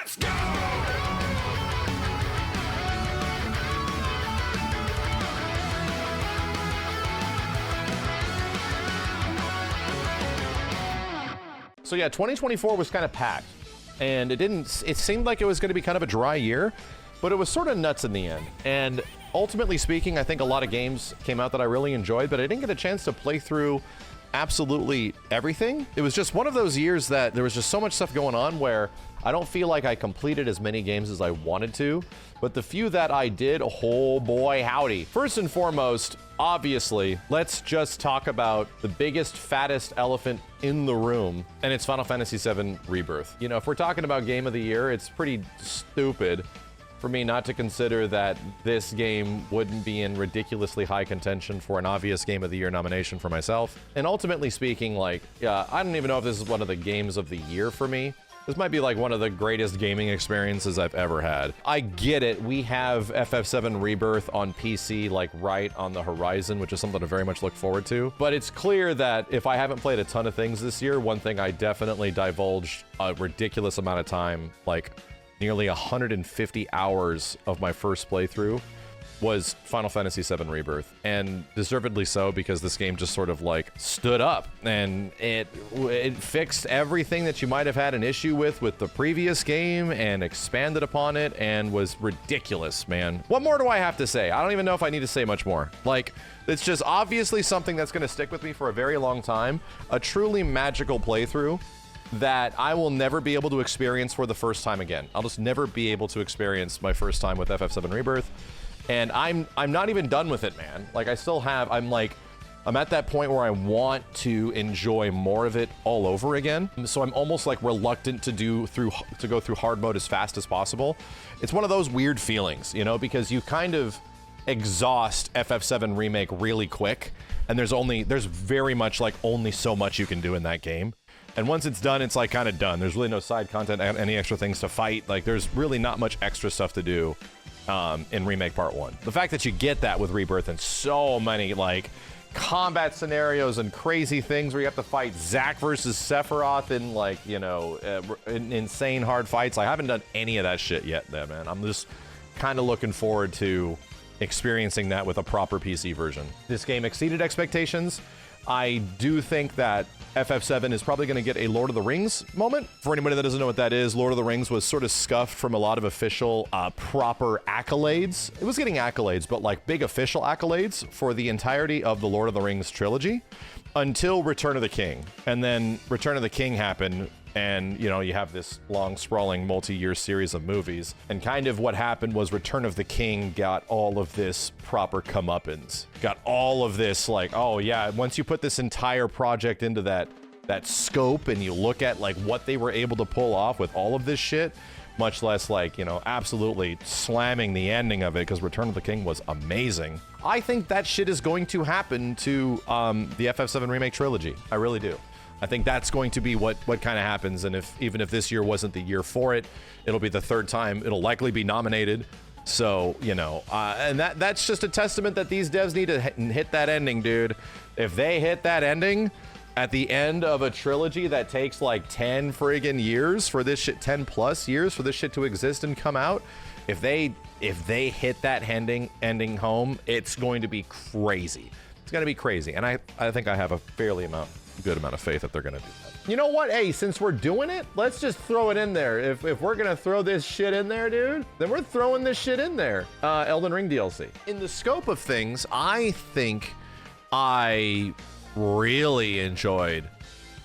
So yeah, 2024 was kind of packed, and it seemed like it was going to be kind of a dry year, but it was sort of nuts in the end. And ultimately speaking, I think a lot of games came out that I really enjoyed, but I didn't get a chance to play through absolutely everything. It was just one of those years that there was just so much stuff going on where I don't feel like I completed as many games as I wanted to, but the few that I did, oh boy, howdy. First and foremost, obviously, let's just talk about the biggest, fattest elephant in the room, and it's Final Fantasy VII Rebirth. You know, if we're talking about Game of the Year, it's pretty stupid for me not to consider that this game wouldn't be in ridiculously high contention for an obvious Game of the Year nomination for myself. And ultimately speaking, like, I don't even know if this is one of the games of the year for me. This might be like one of the greatest gaming experiences I've ever had. I get it, we have FF7 Rebirth on PC like right on the horizon, which is something to very much look forward to. But it's clear that if I haven't played a ton of things this year, one thing I definitely divulged a ridiculous amount of time, like nearly 150 hours of my first playthrough, was Final Fantasy VII Rebirth, and deservedly so, because this game just sort of like stood up, and it fixed everything that you might have had an issue with the previous game, and expanded upon it, and was ridiculous, man. What more do I have to say? I don't even know if I need to say much more. Like, it's just obviously something that's going to stick with me for a very long time. A truly magical playthrough that I will never be able to experience for the first time again. I'll just never be able to experience my first time with FF7 Rebirth. And I'm not even done with it, man. Like, I still have, I'm at that point where I want to enjoy more of it all over again. So I'm almost like reluctant to go through hard mode as fast as possible. It's one of those weird feelings, you know, because you kind of exhaust FF7 Remake really quick, and there's very much like only so much you can do in that game. And once it's done, it's like kind of done. There's really no side content, any extra things to fight. Like, there's really not much extra stuff to do in Remake Part 1. The fact that you get that with Rebirth and so many, like, combat scenarios and crazy things where you have to fight Zack versus Sephiroth in, like, you know, insane hard fights. Like, I haven't done any of that shit yet, man. I'm just kind of looking forward to experiencing that with a proper PC version. This game exceeded expectations. I do think that FF7 is probably going to get a Lord of the Rings moment. For anybody that doesn't know what that is, Lord of the Rings was sort of scuffed from a lot of official, proper accolades. It was getting accolades, but like big official accolades for the entirety of the Lord of the Rings trilogy until Return of the King. And then Return of the King happened, and, you know, you have this long, sprawling, multi-year series of movies. And kind of what happened was Return of the King got all of this proper comeuppance. Got all of this, like, oh yeah, once you put this entire project into that scope and you look at, like, what they were able to pull off with all of this shit, much less, like, you know, absolutely slamming the ending of it, because Return of the King was amazing. I think that shit is going to happen to the FF7 Remake trilogy. I really do. I think that's going to be what kind of happens, and even if this year wasn't the year for it, it'll be the third time. It'll likely be nominated. So, you know, and that's just a testament that these devs need to hit that ending, dude. If they hit that ending at the end of a trilogy that takes like 10 friggin' years for this shit, 10 plus years for this shit to exist and come out, if they hit that ending home, it's going to be crazy. It's going to be crazy, and I think I have a good amount of faith that they're gonna do that. You know what? Hey, since we're doing it, let's just throw it in there. If we're gonna throw this shit in there, dude, then we're throwing this shit in there. Elden Ring DLC. In the scope of things, I think I really enjoyed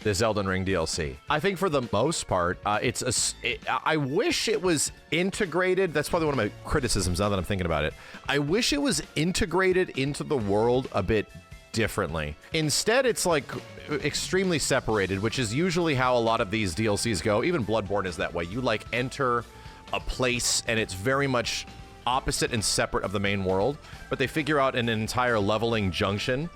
this Elden Ring DLC. I think for the most part, I wish it was integrated. That's probably one of my criticisms now that I'm thinking about it. I wish it was integrated into the world a bit differently. Instead, it's like extremely separated, which is usually how a lot of these DLCs go. Even Bloodborne is that way. You like enter a place and it's very much opposite and separate of the main world, but they figure out an entire leveling junction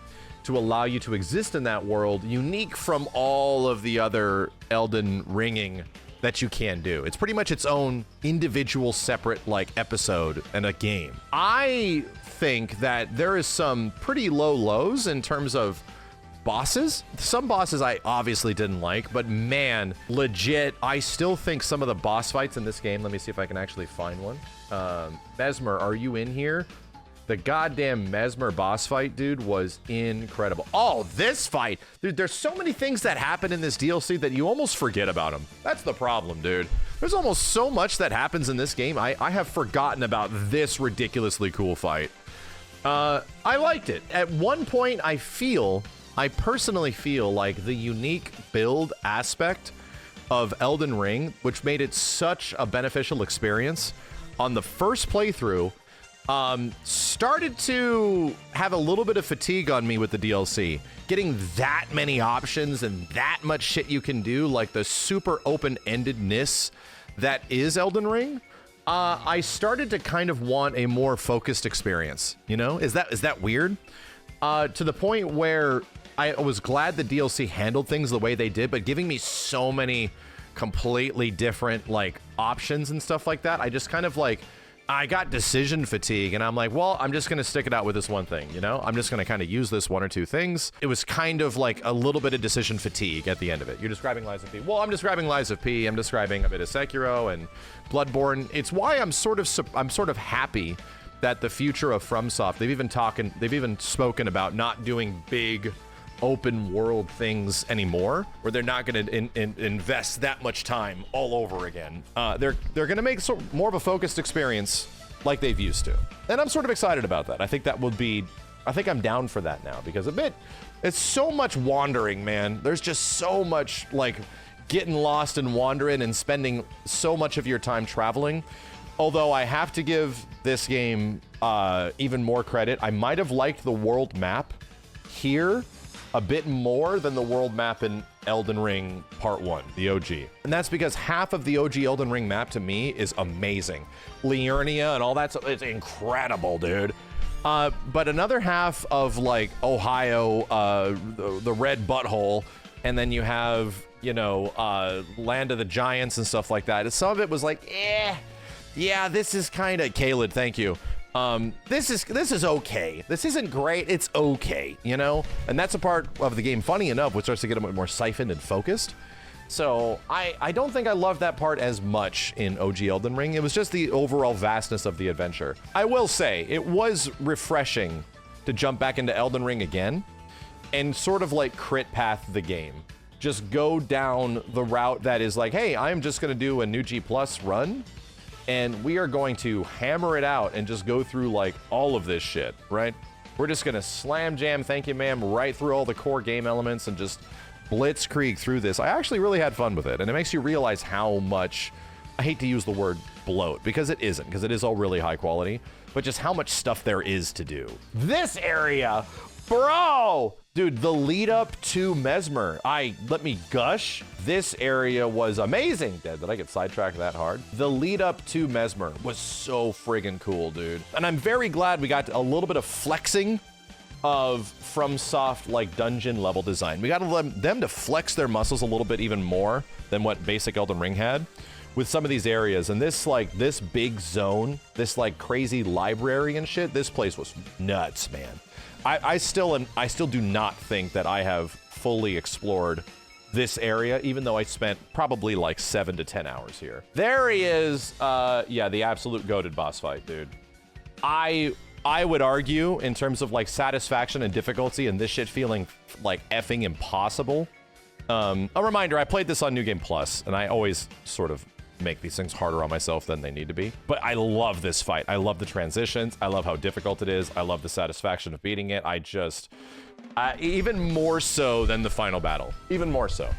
to allow you to exist in that world, unique from all of the other Elden Ringing that you can do. It's pretty much its own individual separate like episode and a game. I think that there is some pretty low lows in terms of bosses. Some bosses I obviously didn't like, but man, legit, I still think some of the boss fights in this game, let me see if I can actually find one. Mesmer, are you in here? The goddamn Mesmer boss fight, dude, was incredible. Oh, this fight. Dude, there's so many things that happen in this DLC that you almost forget about them. That's the problem, dude. There's almost so much that happens in this game. I have forgotten about this ridiculously cool fight. I liked it. At one point, I personally feel like the unique build aspect of Elden Ring, which made it such a beneficial experience on the first playthrough, started to have a little bit of fatigue on me with the DLC. Getting that many options and that much shit you can do, like the super open-endedness that is Elden Ring, I started to kind of want a more focused experience. You know, is that weird? To the point where I was glad the DLC handled things the way they did, but giving me so many completely different like options and stuff like that, I just kind of like, I got decision fatigue, and I'm like, well, I'm just going to stick it out with this one thing, you know? I'm just going to kind of use this one or two things. It was kind of like a little bit of decision fatigue at the end of it. You're describing Lies of P. Well, I'm describing Lies of P. I'm describing a bit of Sekiro and Bloodborne. It's why I'm sort of happy that the future of FromSoft, they've even spoken about not doing big open world things anymore, where they're not going to invest that much time all over again. They're going to make more of a focused experience like they've used to. And I'm sort of excited about that. I think I'm down for that now, because it's so much wandering, man. There's just so much like getting lost and wandering and spending so much of your time traveling. Although I have to give this game even more credit. I might have liked the world map here a bit more than the world map in Elden Ring Part 1, the OG. And that's because half of the OG Elden Ring map to me is amazing. Liurnia and all that stuff, it's incredible, dude. But another half of like Ohio, the red butthole, and then you have, you know, Land of the Giants and stuff like that. And some of it was like, yeah, this is kind of, Caleb, thank you. This is okay. This isn't great. It's okay, you know? And that's a part of the game, funny enough, which starts to get a bit more siphoned and focused. So I don't think I loved that part as much in OG Elden Ring. It was just the overall vastness of the adventure. I will say, it was refreshing to jump back into Elden Ring again and sort of like crit path the game. Just go down the route that is like, hey, I'm just going to do a new G Plus run, and we are going to hammer it out and just go through like all of this shit, right? We're just gonna slam jam, thank you ma'am, right through all the core game elements and just blitzkrieg through this. I actually really had fun with it, and it makes you realize how much, I hate to use the word bloat, because it isn't, because it is all really high quality, but just how much stuff there is to do. This area, bro! Dude, the lead up to Mesmer, let me gush. This area was amazing. Did I get sidetracked that hard? The lead up to Mesmer was so friggin' cool, dude. And I'm very glad we got a little bit of flexing of FromSoft like dungeon level design. We got them to flex their muscles a little bit even more than what basic Elden Ring had with some of these areas. And this big zone, this like crazy library and shit, this place was nuts, man. I still do not think that I have fully explored this area, even though I spent probably like 7 to 10 hours here. There he is. Yeah, the absolute goated boss fight, dude. I would argue in terms of like satisfaction and difficulty and this shit feeling like effing impossible. A reminder, I played this on New Game Plus, and I always sort of make these things harder on myself than they need to be. But I love this fight. I love the transitions. I love how difficult it is. I love the satisfaction of beating it. Even more so than the final battle. Even more so.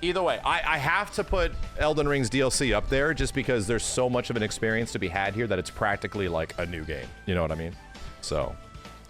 Either way, I have to put Elden Ring's DLC up there just because there's so much of an experience to be had here that it's practically like a new game. You know what I mean? So,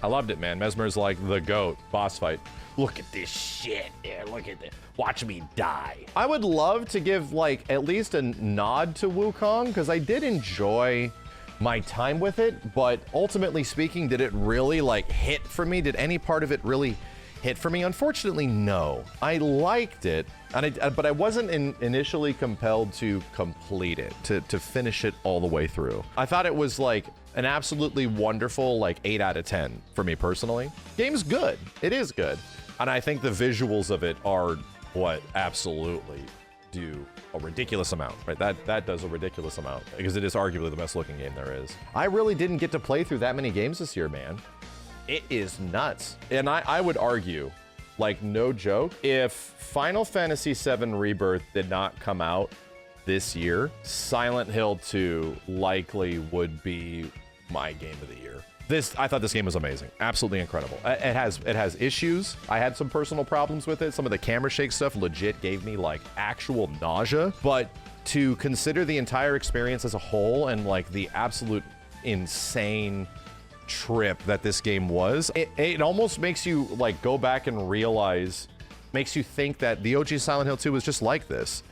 I loved it, man. Mesmer's like the GOAT boss fight. Look at this shit. Yeah, look at this. Watch me die. I would love to give like at least a nod to Wukong, because I did enjoy my time with it, but ultimately speaking, did it really like hit for me? Did any part of it really hit for me? Unfortunately, no. I liked it, but I wasn't initially compelled to complete it, to finish it all the way through. I thought it was like an absolutely wonderful, like 8 out of 10 for me personally. Game's good. It is good. And I think the visuals of it are what absolutely do a ridiculous amount, right? That does a ridiculous amount because it is arguably the best looking game there is. I really didn't get to play through that many games this year, man. It is nuts. And I would argue, like no joke, if Final Fantasy VII Rebirth did not come out this year, Silent Hill 2 likely would be my game of the year. I thought this game was amazing. Absolutely incredible. It has issues. I had some personal problems with it. Some of the camera shake stuff legit gave me like actual nausea. But to consider the entire experience as a whole and like the absolute insane trip that this game was, it almost makes you like go back and realize, makes you think that the OG Silent Hill 2 was just like this.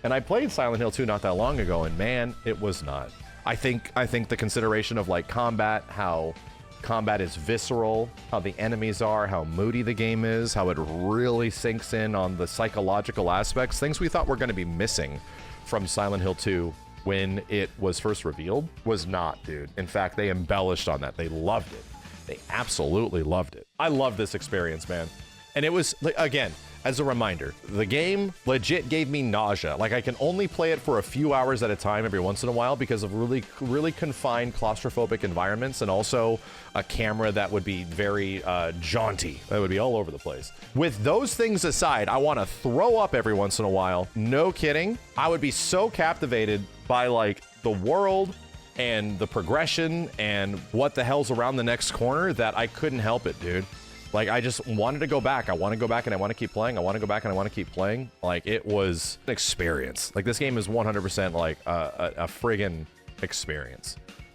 And I played Silent Hill 2 not that long ago, and man, it was not. I think the consideration of like combat, how combat is visceral, how the enemies are, how moody the game is, how it really sinks in on the psychological aspects, things we thought were going to be missing from Silent Hill 2 when it was first revealed, was not, dude. In fact, they embellished on that. They loved it. They absolutely loved it. I love this experience, man. And it was, again, as a reminder, the game legit gave me nausea. Like, I can only play it for a few hours at a time every once in a while because of really confined claustrophobic environments, and also a camera that would be very jaunty. That would be all over the place. With those things aside, I want to throw up every once in a while. No kidding. I would be so captivated by like the world and the progression and what the hell's around the next corner that I couldn't help it, dude. Like, I just wanted to go back. I want to go back and I want to keep playing. I want to go back and I want to keep playing. Like, it was an experience. Like, this game is 100% like a friggin' experience.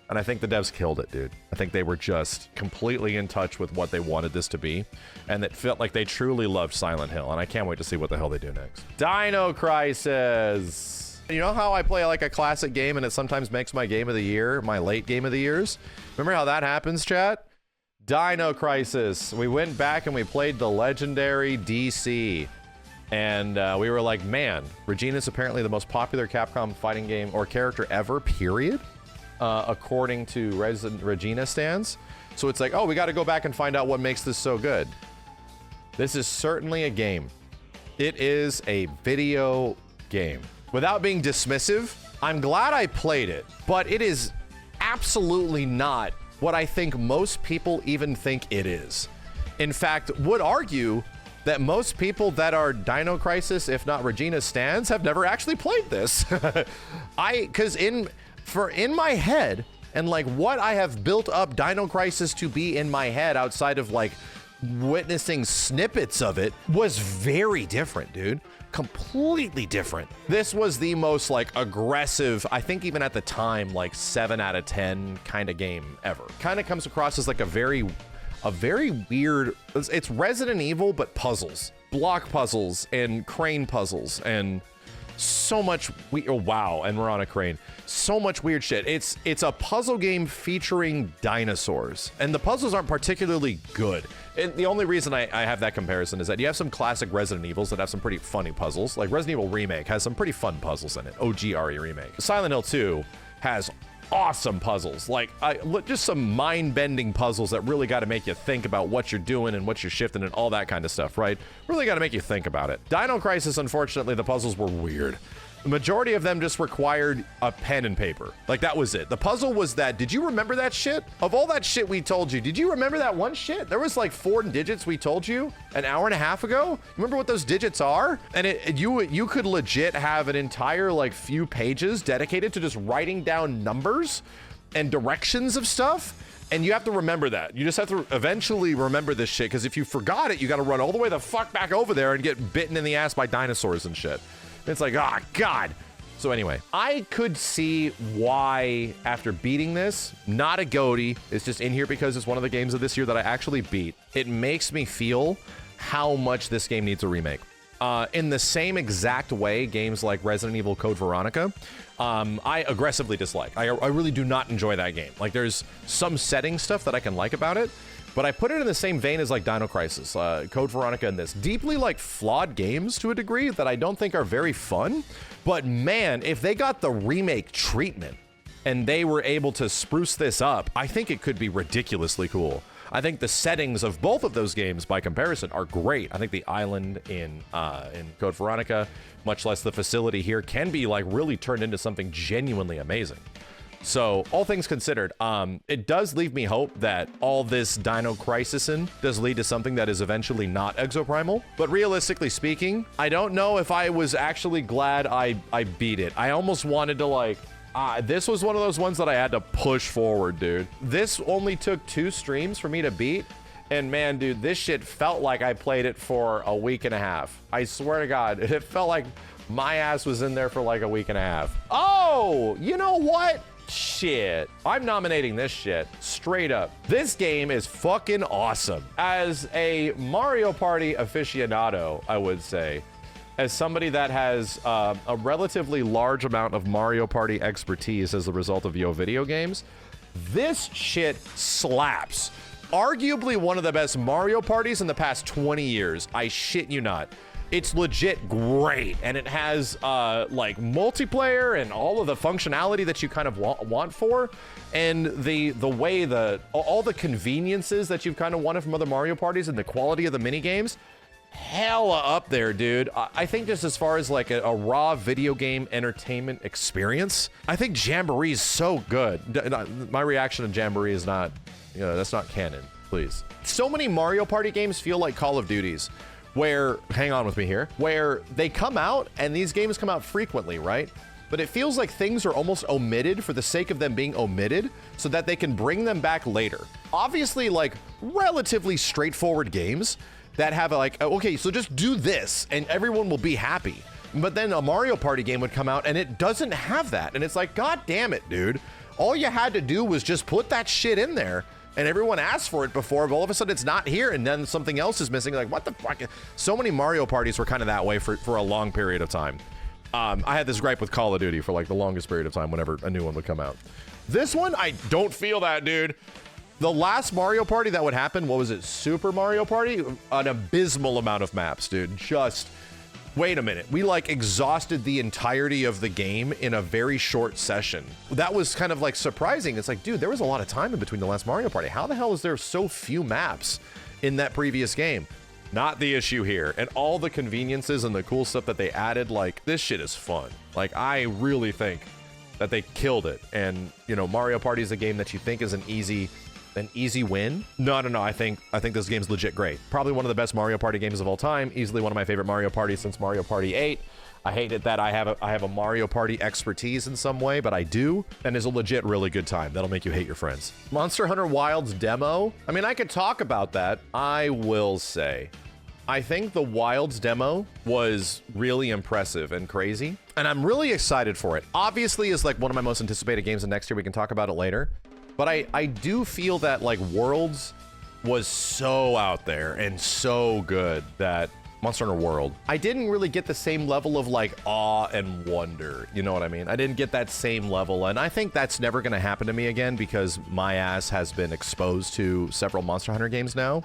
And I think the devs killed it, dude. I think they were just completely in touch with what they wanted this to be. And it felt like they truly loved Silent Hill. And I can't wait to see what the hell they do next. Dino Crisis. You know how I play like a classic game and it sometimes makes my game of the year, my late game of the years? Remember how that happens, chat? Dino Crisis. We went back and we played the legendary DC. And we were like, man, Regina's apparently the most popular Capcom fighting game or character ever, period. According to Regina stands. So it's like, oh, we got to go back and find out what makes this so good. This is certainly a game. It is a video game. Without being dismissive, I'm glad I played it, but it is absolutely not what I think most people even think it is. In fact, would argue that most people that are Dino Crisis, if not Regina stans, have never actually played this. Because in my head, and like what I have built up Dino Crisis to be in my head outside of like witnessing snippets of it, was very different, dude. Completely different. This was the most like aggressive, I think even at the time, like 7 out of 10 kind of game ever. Kind of comes across as like a very weird, it's Resident Evil, but puzzles, block puzzles and crane puzzles and so much wow, and we're on a crane. So much weird shit. It's a puzzle game featuring dinosaurs, and the puzzles aren't particularly good. And the only reason I have that comparison is that you have some classic Resident Evils that have some pretty funny puzzles. Like Resident Evil Remake has some pretty fun puzzles in it. OG RE Remake. Silent Hill 2 has awesome puzzles, like just some mind-bending puzzles that really got to make you think about what you're doing and what you're shifting and all that kind of stuff, right? Really got to make you think about it. Dino Crisis, unfortunately, the puzzles were weird. The majority of them just required a pen and paper. Like, that was it. The puzzle was that, did you remember that shit? Of all that shit we told you, did you remember that one shit? There was like 4 digits we told you an hour and a half ago. Remember what those digits are? And you could legit have an entire like few pages dedicated to just writing down numbers and directions of stuff. And you have to remember that. You just have to eventually remember this shit, because if you forgot it, you got to run all the way the fuck back over there and get bitten in the ass by dinosaurs and shit. It's like, ah, God. So anyway, I could see why, after beating this, not a goatee, it's just in here because it's one of the games of this year that I actually beat. It makes me feel how much this game needs a remake. In the same exact way, games like Resident Evil Code Veronica, I aggressively dislike. I really do not enjoy that game. Like, there's some setting stuff that I can like about it, but I put it in the same vein as like Dino Crisis, Code Veronica, and this. Deeply like flawed games to a degree that I don't think are very fun. But man, if they got the remake treatment and they were able to spruce this up, I think it could be ridiculously cool. I think the settings of both of those games, by comparison, are great. I think the island in Code Veronica, much less the facility here, can be like really turned into something genuinely amazing. So all things considered, it does leave me hope that all this Dino Crisis-in does lead to something that is eventually not Exoprimal. But realistically speaking, I don't know if I was actually glad I beat it. I almost wanted to like, this was one of those ones that I had to push forward, dude. This only took 2 streams for me to beat. And man, dude, this shit felt like I played it for a week and a half. I swear to God, it felt like my ass was in there for like a week and a half. Oh, you know what? Shit, I'm nominating this shit straight up. This game is fucking awesome. As a Mario Party aficionado, I would say, as somebody that has a relatively large amount of Mario Party expertise as a result of video games, this shit slaps. Arguably one of the best Mario Parties in the past 20 years. I shit you not. It's legit great, and it has like multiplayer and all of the functionality that you kind of want for, and the way all the conveniences that you've kind of wanted from other Mario parties, and the quality of the mini games, hella up there, dude. I think just as far as like a raw video game entertainment experience, I think Jamboree is so good. My reaction to Jamboree is not, you know, that's not canon, please. So many Mario Party games feel like Call of Duties, where, hang on with me here, where they come out, and these games come out frequently, right? But it feels like things are almost omitted for the sake of them being omitted so that they can bring them back later. Obviously, like, relatively straightforward games that have like, okay, so just do this and everyone will be happy. But then a Mario Party game would come out and it doesn't have that. And it's like, God damn it, dude. All you had to do was just put that shit in there. And everyone asked for it before, but all of a sudden it's not here, and then something else is missing. Like, what the fuck? So many Mario parties were kind of that way for a long period of time. I had this gripe with Call of Duty for like the longest period of time whenever a new one would come out. This one, I don't feel that, dude. The last Mario Party that would happen, what was it, Super Mario Party? An abysmal amount of maps, dude. Just, wait a minute. We like exhausted the entirety of the game in a very short session. That was kind of like surprising. It's like, dude, there was a lot of time in between the last Mario Party. How the hell is there so few maps in that previous game? Not the issue here. And all the conveniences and the cool stuff that they added, like, this shit is fun. Like, I really think that they killed it. And, you know, Mario Party is a game that you think is an easy win. No. I think this game's legit great. Probably one of the best Mario Party games of all time. Easily one of my favorite Mario Parties since Mario Party 8. I hate it that I have a Mario Party expertise in some way, but I do, and it's a legit really good time. That'll make you hate your friends. Monster Hunter Wilds demo. I mean, I could talk about that. I will say, I think the Wilds demo was really impressive and crazy, and I'm really excited for it. Obviously, it's like one of my most anticipated games of next year. We can talk about it later. But I do feel that like Worlds was so out there and so good that Monster Hunter World, I didn't really get the same level of like awe and wonder. You know what I mean? I didn't get that same level. And I think that's never going to happen to me again because my ass has been exposed to several Monster Hunter games now.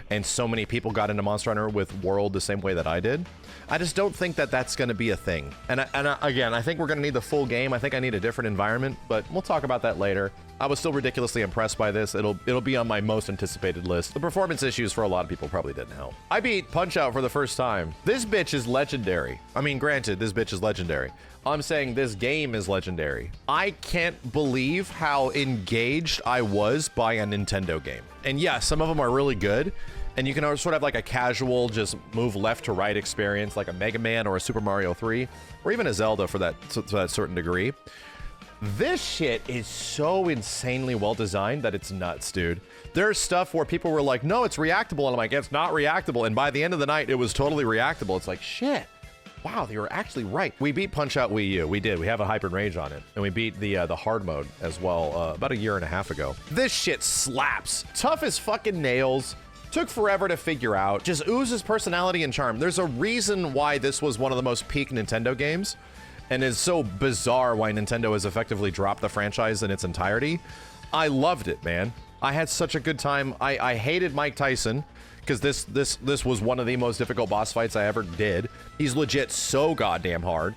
And so many people got into Monster Hunter with World the same way that I did. I just don't think that that's going to be a thing. And again, I think we're going to need the full game. I think I need a different environment, but we'll talk about that later. I was still ridiculously impressed by this. It'll be on my most anticipated list. The performance issues for a lot of people probably didn't help. I beat Punch-Out for the first time. This bitch is legendary. I mean, granted, this bitch is legendary. I'm saying this game is legendary. I can't believe how engaged I was by a Nintendo game. And yeah, some of them are really good. And you can sort of have like a casual, just move left to right experience, like a Mega Man or a Super Mario 3, or even a Zelda to that certain degree. This shit is so insanely well designed that it's nuts, dude. There's stuff where people were like, no, it's reactable. And I'm like, it's not reactable. And by the end of the night, it was totally reactable. It's like, shit. Wow, they were actually right. We beat Punch-Out Wii U. We did. We have a Hyper Rage on it. And we beat the hard mode as well about a year and a half ago. This shit slaps. Tough as fucking nails. Took forever to figure out. Just oozes personality and charm. There's a reason why this was one of the most peak Nintendo games. And it's so bizarre why Nintendo has effectively dropped the franchise in its entirety. I loved it, man. I had such a good time. I hated Mike Tyson because this was one of the most difficult boss fights I ever did. He's legit so goddamn hard.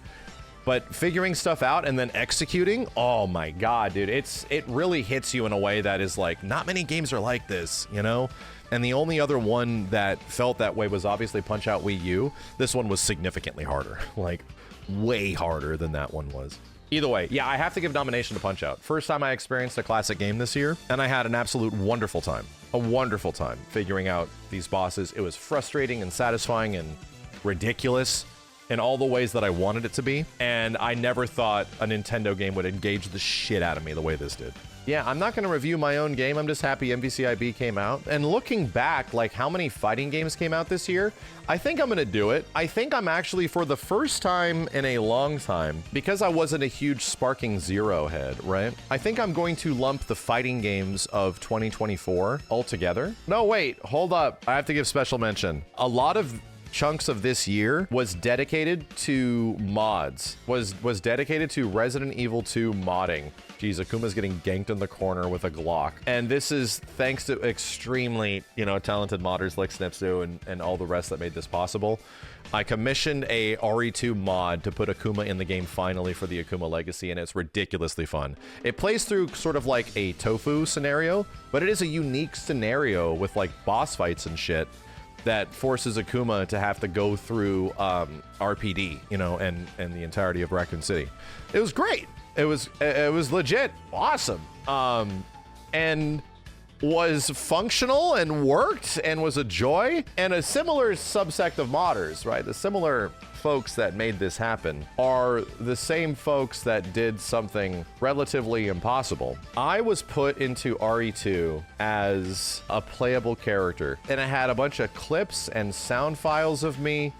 But figuring stuff out and then executing, oh my god, dude, it really hits you in a way that is like, not many games are like this, you know? And the only other one that felt that way was obviously Punch-Out Wii U. This one was significantly harder, like way harder than that one was. Either way, yeah, I have to give nomination to Punch-Out. First time I experienced a classic game this year, and I had an absolute wonderful time. A wonderful time figuring out these bosses. It was frustrating and satisfying and ridiculous in all the ways that I wanted it to be, and I never thought a Nintendo game would engage the shit out of me the way this did. Yeah, I'm not going to review my own game. I'm just happy MVCIB came out. And looking back, like how many fighting games came out this year, I think I'm going to do it. I think I'm actually, for the first time in a long time, because I wasn't a huge Sparking Zero head, right? I think I'm going to lump the fighting games of 2024 all together. No, wait, hold up. I have to give special mention. A lot of chunks of this year was dedicated to mods, was dedicated to Resident Evil 2 modding. Jeez, Akuma's getting ganked in the corner with a Glock. And this is thanks to extremely, you know, talented modders like Snipsu and all the rest that made this possible. I commissioned a RE2 mod to put Akuma in the game finally for the Akuma Legacy, and it's ridiculously fun. It plays through sort of like a tofu scenario, but it is a unique scenario with like boss fights and shit that forces Akuma to have to go through RPD, you know, and the entirety of Raccoon City. It was great. It was legit awesome. And was functional and worked and was a joy, and a similar subsect of modders, right? The similar folks that made this happen are the same folks that did something relatively impossible. I was put into RE2 as a playable character, and I had a bunch of clips and sound files of me,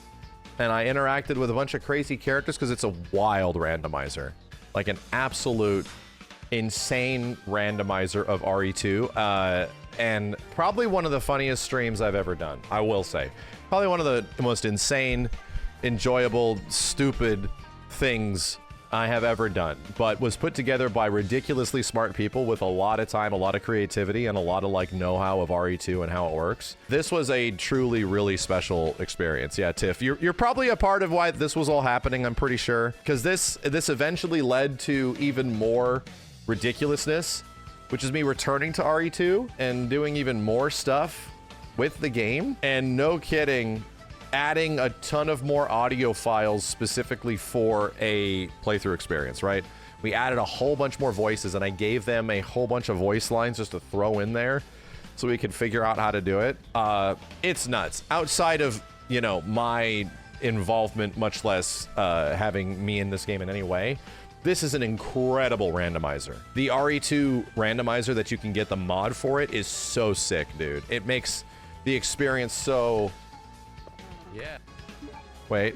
and I interacted with a bunch of crazy characters because it's a wild randomizer, like an absolute insane randomizer of RE2, and probably one of the funniest streams I've ever done, I will say. Probably one of the most insane, enjoyable, stupid things I have ever done, but was put together by ridiculously smart people with a lot of time, a lot of creativity, and a lot of like know-how of RE2 and how it works. This was a truly, really special experience. Yeah, Tiff, you're probably a part of why this was all happening, I'm pretty sure, because this eventually led to even more ridiculousness, which is me returning to RE2 and doing even more stuff with the game, and no kidding, adding a ton of more audio files specifically for a playthrough experience, right? We added a whole bunch more voices, and I gave them a whole bunch of voice lines just to throw in there so we could figure out how to do it. It's nuts. Outside of, you know, my involvement, much less having me in this game in any way, this is an incredible randomizer. The RE2 randomizer that you can get the mod for it is so sick, dude. It makes the experience so... Yeah. Wait.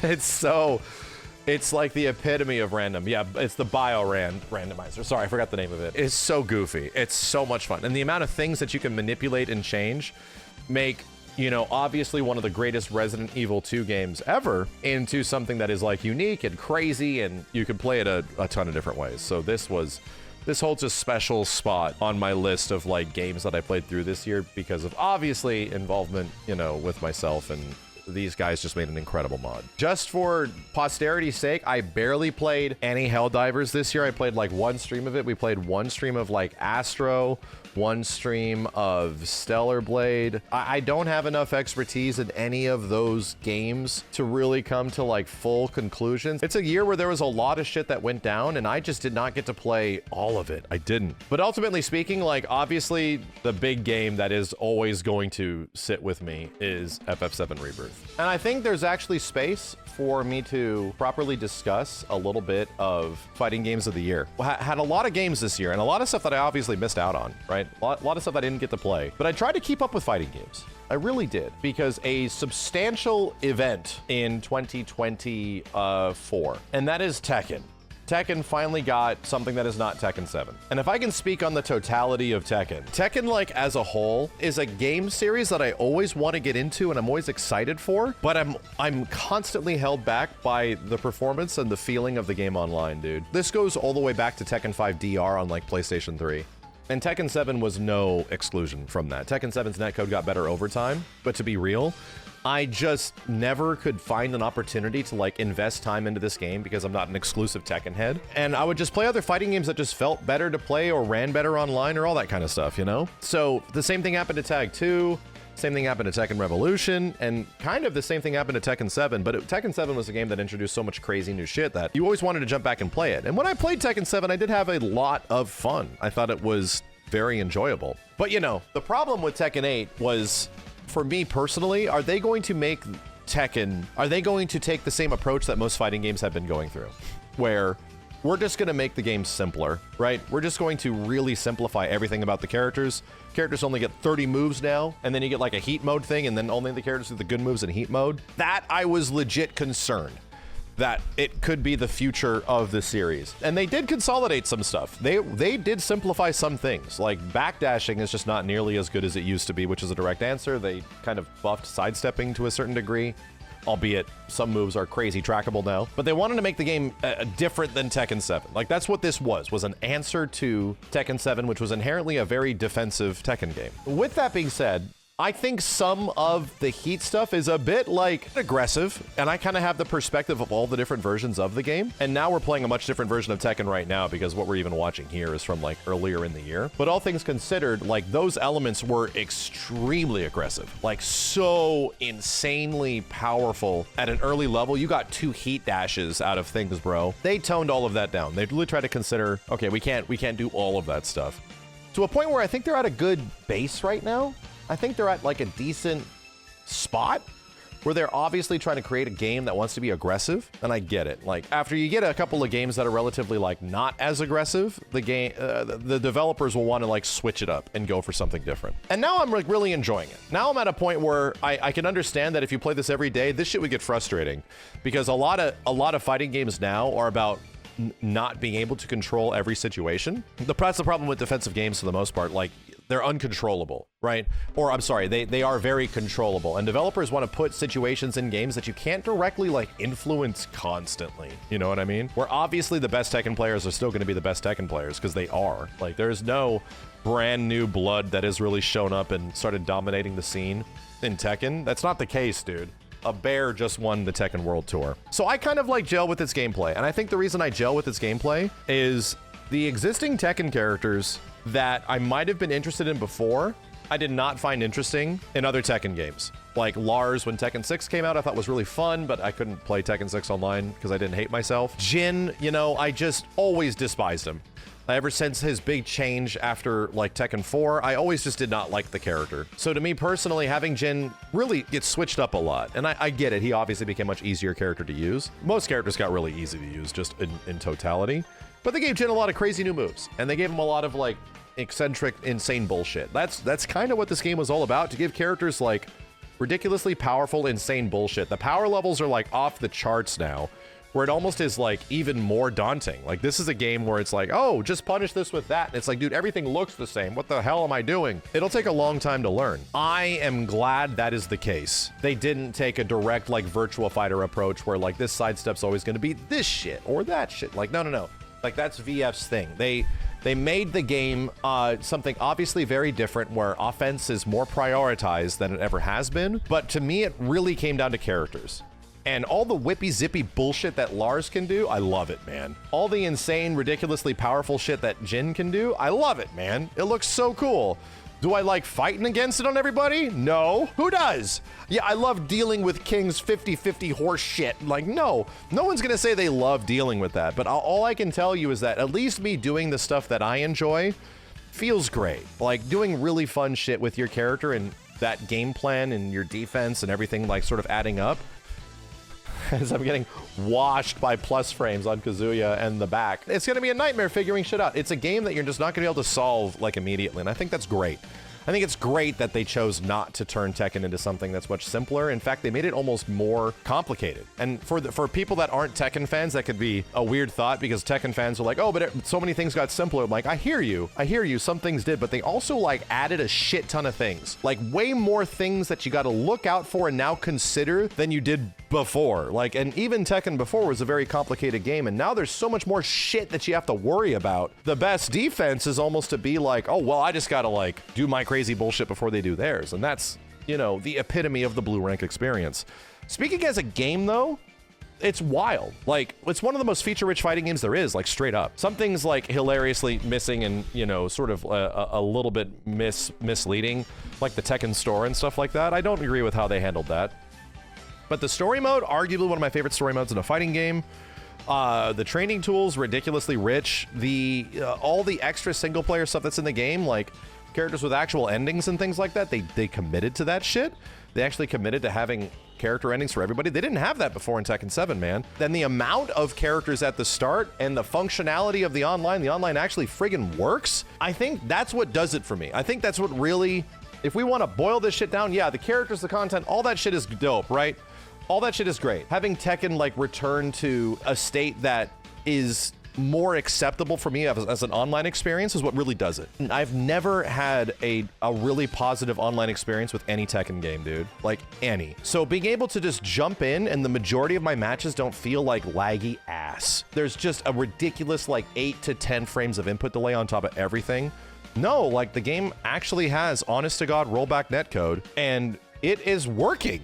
It's like the epitome of random. Yeah, it's the randomizer. Sorry, I forgot the name of it. It's so goofy. It's so much fun. And the amount of things that you can manipulate and change make, you know, obviously one of the greatest Resident Evil 2 games ever into something that is like unique and crazy, and you can play it a ton of different ways. So this holds a special spot on my list of like games that I played through this year because of obviously involvement, you know, with myself, and these guys just made an incredible mod. Just for posterity's sake, I barely played any Helldivers this year. I played like one stream of it. We played one stream of like Astro, one stream of Stellar Blade. I don't have enough expertise in any of those games to really come to like full conclusions. It's a year where there was a lot of shit that went down, and I just did not get to play all of it. I didn't. But ultimately speaking, like obviously the big game that is always going to sit with me is FF7 Rebirth. And I think there's actually space for me to properly discuss a little bit of fighting games of the year. Had a lot of games this year, and a lot of stuff that I obviously missed out on, right? A lot of stuff I didn't get to play, but I tried to keep up with fighting games. I really did, because a substantial event in 2024, and that is Tekken. Tekken finally got something that is not Tekken 7. And if I can speak on the totality of Tekken like as a whole is a game series that I always want to get into and I'm always excited for, but I'm constantly held back by the performance and the feeling of the game online, dude. This goes all the way back to Tekken 5 DR on like PlayStation 3. And Tekken 7 was no exclusion from that. Tekken 7's netcode got better over time, but to be real, I just never could find an opportunity to like invest time into this game because I'm not an exclusive Tekken head. And I would just play other fighting games that just felt better to play or ran better online or all that kind of stuff, you know? So the same thing happened to Tag 2, same thing happened to Tekken Revolution, and kind of the same thing happened to Tekken 7, but Tekken 7 was a game that introduced so much crazy new shit that you always wanted to jump back and play it. And when I played Tekken 7, I did have a lot of fun. I thought it was very enjoyable. But you know, the problem with Tekken 8 was, for me personally, are they going to make Tekken, are they going to take the same approach that most fighting games have been going through? Where we're just going to make the game simpler, right? We're just going to really simplify everything about the characters. Characters only get 30 moves now, and then you get like a heat mode thing, and then only the characters with the good moves in heat mode. That I was legit concerned that it could be the future of the series. And they did consolidate some stuff. They did simplify some things. Like backdashing is just not nearly as good as it used to be, which is a direct answer. They kind of buffed sidestepping to a certain degree, albeit some moves are crazy trackable now. But they wanted to make the game different than Tekken 7. Like that's what this was an answer to Tekken 7, which was inherently a very defensive Tekken game. With that being said, I think some of the heat stuff is a bit like aggressive, and I kind of have the perspective of all the different versions of the game. And now we're playing a much different version of Tekken right now because what we're even watching here is from like earlier in the year. But all things considered, like those elements were extremely aggressive, like so insanely powerful at an early level. You got 2 heat dashes out of things, bro. They toned all of that down. They really tried to consider, okay, we can't do all of that stuff, to a point where I think they're at a good base right now. I think they're at like a decent spot where they're obviously trying to create a game that wants to be aggressive, and I get it. Like after you get a couple of games that are relatively like not as aggressive, the developers will want to like switch it up and go for something different. And now I'm like really enjoying it. Now I'm at a point where I can understand that if you play this every day, this shit would get frustrating because a lot of fighting games now are about not being able to control every situation. That's the problem with defensive games for the most part. Like they're uncontrollable, right? Or I'm sorry, they are very controllable. And developers want to put situations in games that you can't directly like influence constantly. You know what I mean? Where obviously the best Tekken players are still going to be the best Tekken players because they are. Like there's no brand new blood that has really shown up and started dominating the scene in Tekken. That's not the case, dude. A bear just won the Tekken World Tour. So I kind of like gel with its gameplay. And I think the reason I gel with its gameplay is the existing Tekken characters that I might have been interested in before, I did not find interesting in other Tekken games. Like Lars, when Tekken 6 came out, I thought was really fun, but I couldn't play Tekken 6 online because I didn't hate myself. Jin, you know, I just always despised him. Ever since his big change after like Tekken 4, I always just did not like the character. So to me personally, having Jin really gets switched up a lot. And I get it, he obviously became a much easier character to use. Most characters got really easy to use just in totality. But they gave Jin a lot of crazy new moves. And they gave him a lot of like eccentric, insane bullshit. That's kind of what this game was all about, to give characters like ridiculously powerful, insane bullshit. The power levels are like off the charts now, where it almost is like even more daunting. Like this is a game where it's like, oh, just punish this with that. And it's like, dude, everything looks the same. What the hell am I doing? It'll take a long time to learn. I am glad that is the case. They didn't take a direct like Virtua Fighter approach where like this sidestep's always going to be this shit or that shit. Like, no. Like that's VF's thing. They made the game something obviously very different, where offense is more prioritized than it ever has been. But to me, it really came down to characters. And all the whippy zippy bullshit that Lars can do, I love it, man. All the insane, ridiculously powerful shit that Jin can do, I love it, man. It looks so cool. Do I like fighting against it on everybody? No. Who does? Yeah, I love dealing with King's 50-50 horse shit. Like, no one's gonna say they love dealing with that. But all I can tell you is that at least me doing the stuff that I enjoy feels great. Like doing really fun shit with your character and that game plan and your defense and everything like sort of adding up. As I'm getting washed by plus frames on Kazuya and the back. It's gonna be a nightmare figuring shit out. It's a game that you're just not gonna be able to solve like immediately, and I think that's great. I think it's great that they chose not to turn Tekken into something that's much simpler. In fact, they made it almost more complicated. And for people that aren't Tekken fans, that could be a weird thought, because Tekken fans are like, oh, but so many things got simpler. I'm like, I hear you, some things did, but they also like added a shit ton of things, like way more things that you got to look out for and now consider than you did before. Like, and even Tekken before was a very complicated game, and now there's so much more shit that you have to worry about. The best defense is almost to be like, oh, well, I just gotta like do my crazy bullshit before they do theirs. And that's, you know, the epitome of the blue rank experience. Speaking as a game though, it's wild. Like, it's one of the most feature-rich fighting games there is, like straight up. Some things like hilariously missing and, you know, sort of a little bit misleading, like the Tekken store and stuff like that. I don't agree with how they handled that. But the story mode, arguably one of my favorite story modes in a fighting game. The training tools, ridiculously rich. All the extra single player stuff that's in the game, like characters with actual endings and things like that, they committed to that shit. They actually committed to having character endings for everybody. They didn't have that before in Tekken 7, man. Then the amount of characters at the start and the functionality of the online actually friggin' works. I think that's what does it for me. I think that's what really, if we want to boil this shit down, yeah, the characters, the content, all that shit is dope, right? All that shit is great. Having Tekken like return to a state that is more acceptable for me as an online experience is what really does it. I've never had a really positive online experience with any Tekken game, dude. Like, any. So being able to just jump in and the majority of my matches don't feel like laggy ass. There's just a ridiculous like 8 to 10 frames of input delay on top of everything. No, like the game actually has honest to God rollback netcode, and it is working.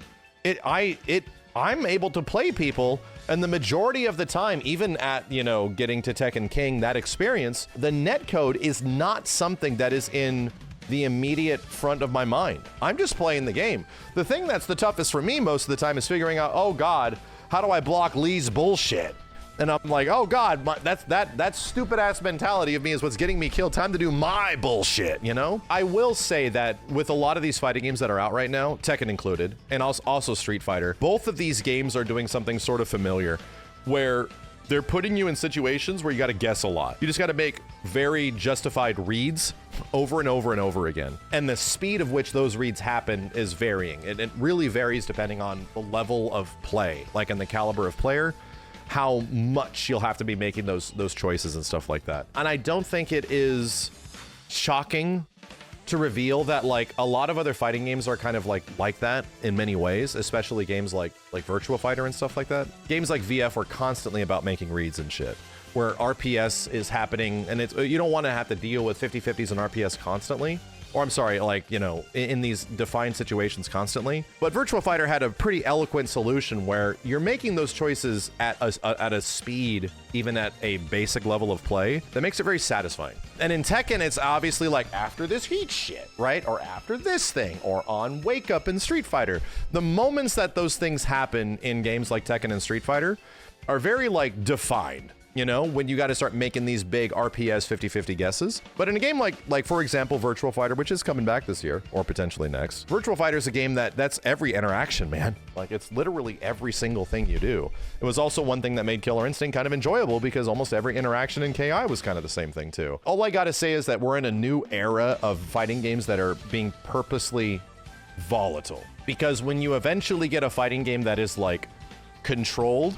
I'm able to play people, and the majority of the time, even at, you know, getting to Tekken King, that experience, the netcode is not something that is in the immediate front of my mind. I'm just playing the game. The thing that's the toughest for me most of the time is figuring out, oh God, how do I block Lee's bullshit? And I'm like, oh God, that stupid ass mentality of me is what's getting me killed. Time to do my bullshit, you know? I will say that with a lot of these fighting games that are out right now, Tekken included, and also Street Fighter, both of these games are doing something sort of familiar, where they're putting you in situations where you gotta guess a lot. You just gotta make very justified reads over and over and over again. And the speed of which those reads happen is varying. It really varies depending on the level of play, like in the caliber of player, how much you'll have to be making those choices and stuff like that. And I don't think it is shocking to reveal that like a lot of other fighting games are kind of like that in many ways, especially games like Virtua Fighter and stuff like that. Games like VF are constantly about making reads and shit, where RPS is happening, and you don't want to have to deal with 50-50s and RPS constantly. Or I'm sorry, like, you know, in these defined situations constantly. But Virtua Fighter had a pretty eloquent solution where you're making those choices at a speed, even at a basic level of play, that makes it very satisfying. And in Tekken, it's obviously like after this heat shit, right? Or after this thing, or on Wake Up in Street Fighter. The moments that those things happen in games like Tekken and Street Fighter are very like defined. You know, when you got to start making these big RPS 50-50 guesses. But in a game like for example, Virtua Fighter, which is coming back this year, or potentially next, Virtua Fighter is a game that's every interaction, man. Like, it's literally every single thing you do. It was also one thing that made Killer Instinct kind of enjoyable, because almost every interaction in KI was kind of the same thing too. All I gotta say is that we're in a new era of fighting games that are being purposely volatile. Because when you eventually get a fighting game that is like controlled,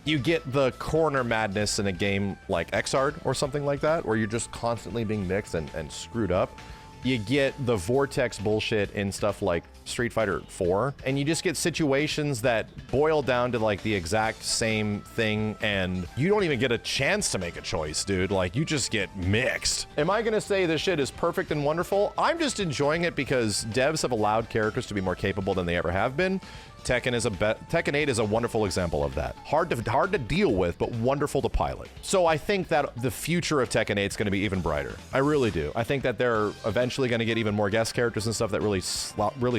you get the corner madness in a game like Xrd or something like that, where you're just constantly being mixed and screwed up. You get the vortex bullshit in stuff like Street Fighter 4, and you just get situations that boil down to like the exact same thing, and you don't even get a chance to make a choice, dude. Like, you just get mixed. Am I gonna say this shit is perfect and wonderful? I'm just enjoying it because devs have allowed characters to be more capable than they ever have been. Tekken 8 is a wonderful example of that. Hard to deal with, but wonderful to pilot. So I think that the future of Tekken 8 is going to be even brighter. I really do. I think that they're eventually going to get even more guest characters and stuff that really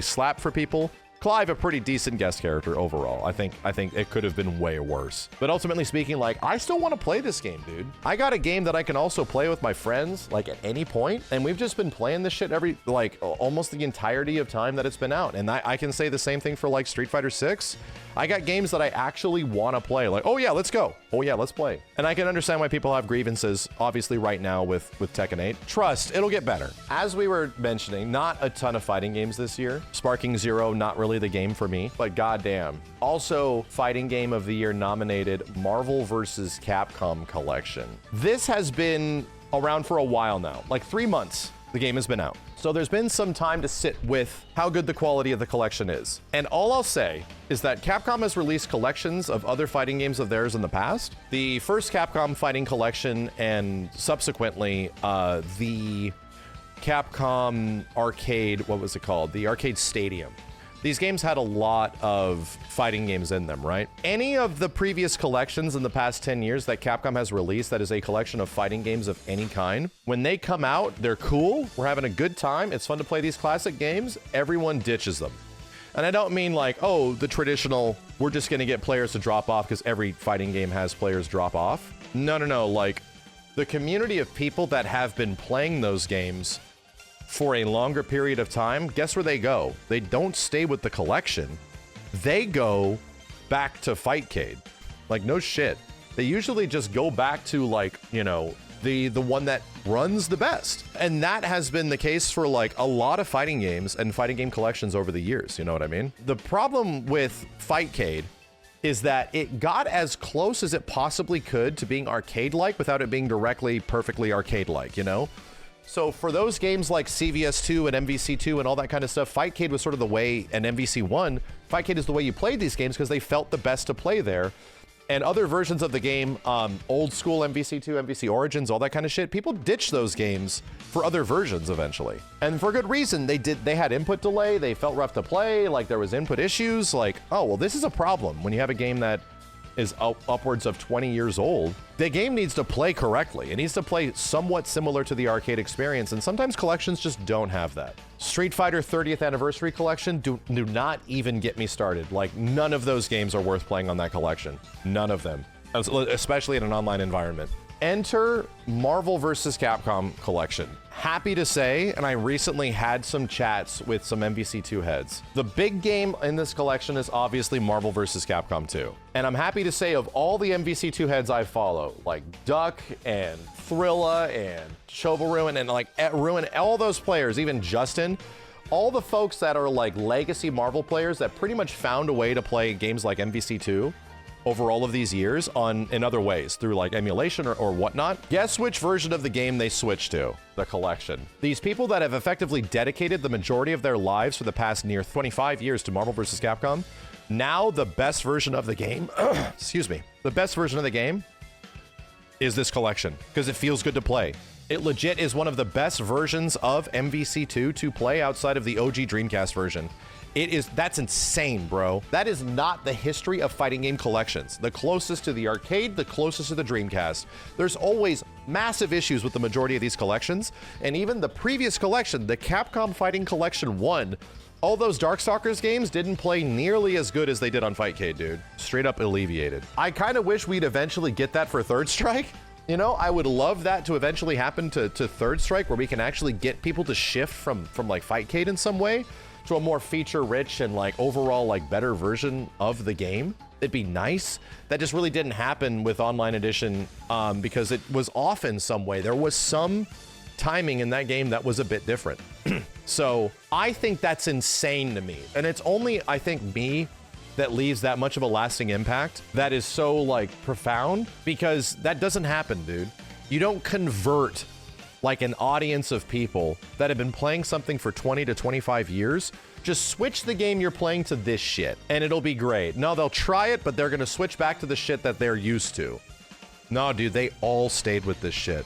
slap for people. Clive, a pretty decent guest character overall. I think it could have been way worse. But ultimately speaking, like, I still want to play this game, dude. I got a game that I can also play with my friends, like, at any point, and we've just been playing this shit almost the entirety of time that it's been out. And I can say the same thing for, like, Street Fighter 6. I got games that I actually want to play. Like, oh yeah, let's go. oh yeah, let's play. And I can understand why people have grievances, obviously right now with Tekken 8. Trust, it'll get better. As we were mentioning, not a ton of fighting games this year. Sparking Zero, not really the game for me, but goddamn. Also, fighting game of the year nominated Marvel vs. Capcom Collection. This has been around for a while now, like 3 months the game has been out. So there's been some time to sit with how good the quality of the collection is. And all I'll say is that Capcom has released collections of other fighting games of theirs in the past. The first Capcom fighting collection and subsequently the Capcom arcade, what was it called? The Arcade Stadium. These games had a lot of fighting games in them, right? Any of the previous collections in the past 10 years that Capcom has released that is a collection of fighting games of any kind, when they come out, they're cool, we're having a good time, it's fun to play these classic games, everyone ditches them. And I don't mean like, oh, the traditional, we're just gonna get players to drop off because every fighting game has players drop off. No, like the community of people that have been playing those games for a longer period of time, guess where they go? They don't stay with the collection. They go back to Fightcade. Like, no shit. They usually just go back to, like, you know, the one that runs the best. And that has been the case for, like, a lot of fighting games and fighting game collections over the years, you know what I mean? The problem with Fightcade is that it got as close as it possibly could to being arcade-like without it being directly, perfectly arcade-like, you know? So for those games like CVS2 and MVC2 and all that kind of stuff, Fightcade was sort of the way, and MVC1, Fightcade is the way you played these games because they felt the best to play there. And other versions of the game, old school MVC2, MVC Origins, all that kind of shit, people ditch those games for other versions eventually. And for good reason. They had input delay, they felt rough to play, like there was input issues, like, oh, well, this is a problem when you have a game that is upwards of 20 years old. The game needs to play correctly. It needs to play somewhat similar to the arcade experience, and sometimes collections just don't have that. Street Fighter 30th Anniversary Collection, do not even get me started. Like, none of those games are worth playing on that collection. None of them, especially in an online environment. Enter Marvel vs. Capcom Collection. Happy to say, and I recently had some chats with some MVC2 heads. The big game in this collection is obviously Marvel vs. Capcom 2. And I'm happy to say of all the MVC2 heads I follow, like Duck and Thrilla and Chovaru and like Ruin, all those players, even Justin, all the folks that are like legacy Marvel players that pretty much found a way to play games like MVC2 over all of these years in other ways, through like emulation or whatnot. Guess which version of the game they switched to? The collection. These people that have effectively dedicated the majority of their lives for the past near 25 years to Marvel vs. Capcom, now the best version of the game, excuse me, the best version of the game is this collection, because it feels good to play. It legit is one of the best versions of MVC2 to play outside of the OG Dreamcast version. That's insane, bro. That is not the history of fighting game collections. The closest to the arcade, the closest to the Dreamcast. There's always massive issues with the majority of these collections, and even the previous collection, the Capcom Fighting Collection 1, all those Darkstalkers games didn't play nearly as good as they did on Fightcade, dude. Straight up alleviated. I kind of wish we'd eventually get that for Third Strike. You know, I would love that to eventually happen to Third Strike, where we can actually get people to shift from like Fightcade in some way to a more feature-rich and like overall like better version of the game. It'd be nice. That just really didn't happen with Online Edition because it was off in some way. There was some timing in that game that was a bit different. So I think that's insane to me. And it's only, I think, me that leaves that much of a lasting impact that is so like profound, because that doesn't happen, dude. You don't convert like an audience of people that have been playing something for 20 to 25 years. Just switch the game you're playing to this shit and it'll be great. No, they'll try it, but they're gonna switch back to the shit that they're used to. No, dude, they all stayed with this shit.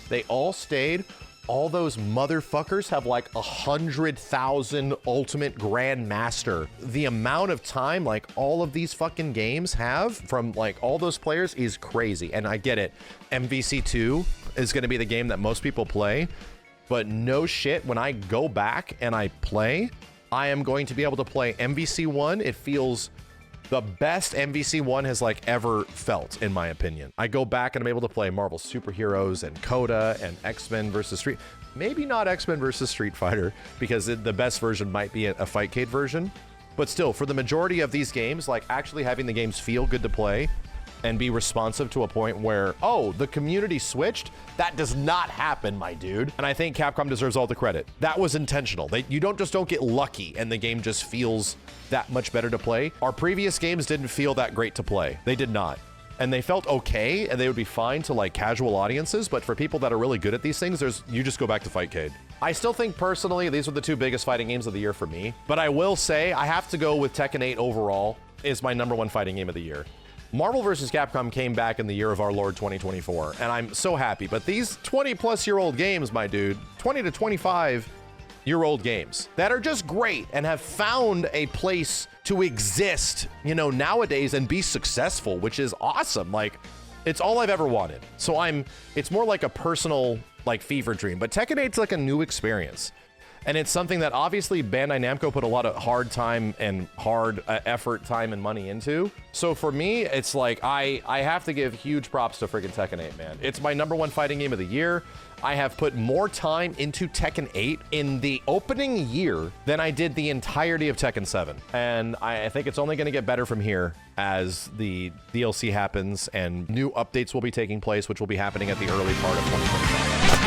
They all stayed. All those motherfuckers have like 100,000 Ultimate Grandmaster. The amount of time like all of these fucking games have from like all those players is crazy. And I get it. MVC2 is going to be the game that most people play, but no shit, when I go back and I play, I am going to be able to play MVC1. It feels the best MVC1 has like ever felt, in my opinion. I go back and I'm able to play Marvel Superheroes and Coda and X-Men versus maybe not X-Men versus Street Fighter, because the best version might be a Fightcade version, but still, for the majority of these games, like actually having the games feel good to play and be responsive to a point where, oh, the community switched? That does not happen, my dude. And I think Capcom deserves all the credit. That was intentional. You don't get lucky and the game just feels that much better to play. Our previous games didn't feel that great to play. They did not. And they felt okay, and they would be fine to like casual audiences, but for people that are really good at these things, you just go back to Fightcade. I still think personally, these were the two biggest fighting games of the year for me, but I will say I have to go with Tekken 8 overall is my #1 fighting game of the year. Marvel vs. Capcom came back in the year of our Lord 2024, and I'm so happy, but these 20-plus-year-old games, my dude, 20 to 25-year-old games that are just great and have found a place to exist, you know, nowadays and be successful, which is awesome. Like, it's all I've ever wanted. So it's more like a personal, like, fever dream. But Tekken 8's like a new experience. And it's something that obviously Bandai Namco put a lot of hard time and hard effort, time, and money into. So for me, it's like I have to give huge props to freaking Tekken 8, man. It's my #1 fighting game of the year. I have put more time into Tekken 8 in the opening year than I did the entirety of Tekken 7. And I think it's only going to get better from here as the DLC happens and new updates will be taking place, which will be happening at the early part of 2025.